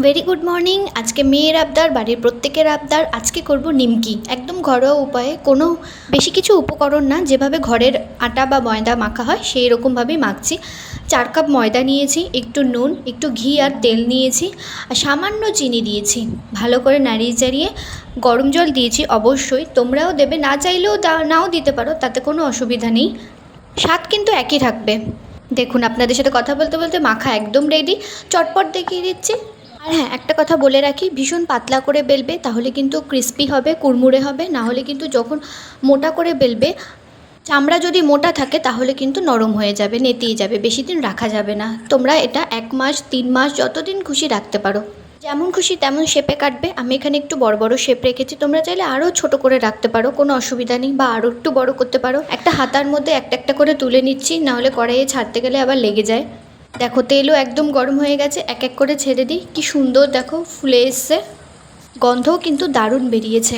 Very good morning. আজকে মেয়ের আবদার, বাড়ির প্রত্যেকের আবদার। আজকে করব নিমকি, একদম ঘরোয়া উপায়ে, কোনো বেশি কিছু উপকরণ না, যেভাবে ঘরের আটা বা ময়দা মাখা হয় সেই রকমভাবেই মাখছি। 4 কাপ ময়দা নিয়েছি, একটু নুন, একটু ঘি আর তেল নিয়েছি, আর সামান্য চিনি দিয়েছি। ভালো করে নাড়িয়ে চাড়িয়ে গরম জল দিয়েছি। অবশ্যই তোমরাও দেবে, না চাইলেও নাও দিতে পারো, তাতে কোনো অসুবিধা নেই। স্বাদ কিন্তু একই থাকবে। দেখুন, আপনাদের সাথে কথা বলতে বলতে মাখা একদম রেডি। চটপট দেখিয়ে দিচ্ছি। আর হ্যাঁ, একটা কথা বলে রাখি, ভীষণ পাতলা করে বেলবে, তাহলে কিন্তু ক্রিস্পি হবে, কুড়মুড়ে হবে। না হলে কিন্তু যখন মোটা করে বেলবে, চামড়া যদি মোটা থাকে তাহলে কিন্তু নরম হয়ে যাবে, নেতিয়ে যাবে, বেশি দিন রাখা যাবে না। তোমরা এটা 1 মাস 3 মাস যতদিন খুশি রাখতে পারো, যেমন খুশি তেমন শেপে কাটবে। আমি এখানে একটু বড় বড় শেপ রেখেছি, তোমরা চাইলে আরও ছোট করে রাখতে পারো, কোনো অসুবিধা নেই, বা আরও একটু বড় করতে পারো। একটা হাতার মধ্যে একটা একটা করে তুলে নিচ্ছি, নাহলে কড়াইয়ে ছাড়তে গেলে আবার লেগে যায়। দেখো, তেলও একদম গরম হয়ে গেছে, এক এক করে ছেড়ে দিই। কি সুন্দর দেখো ফুলে এসছে, গন্ধও কিন্তু দারুণ বেরিয়েছে।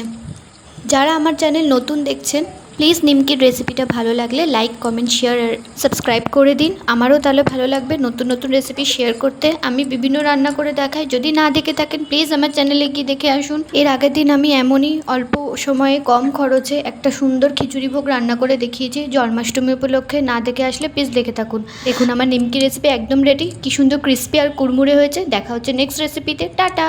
যারা আমার চ্যানেল নতুন দেখছেন, প্লিজ নিমকির রেসিপিটা ভালো লাগলে লাইক, কমেন্ট, শেয়ার আর সাবস্ক্রাইব করে দিন। আমারও তাহলে ভালো লাগবে নতুন নতুন রেসিপি শেয়ার করতে। আমি বিভিন্ন রান্না করে দেখাই, যদি না দেখে থাকেন প্লিজ আমার চ্যানেলে গিয়ে দেখে আসুন। এর আগের দিন আমি এমনই অল্প সময়ে কম খরচে একটা সুন্দর খিচুড়ি ভোগ রান্না করে দেখিয়েছি জন্মাষ্টমী উপলক্ষে। না দেখে আসলে প্লিজ দেখে থাকুন। দেখুন, আমার নিমকি রেসিপি একদম রেডি। কি সুন্দর ক্রিস্পি আর কুড়মুড়ে হয়েছে। দেখা হচ্ছে নেক্সট রেসিপিতে। টাটা।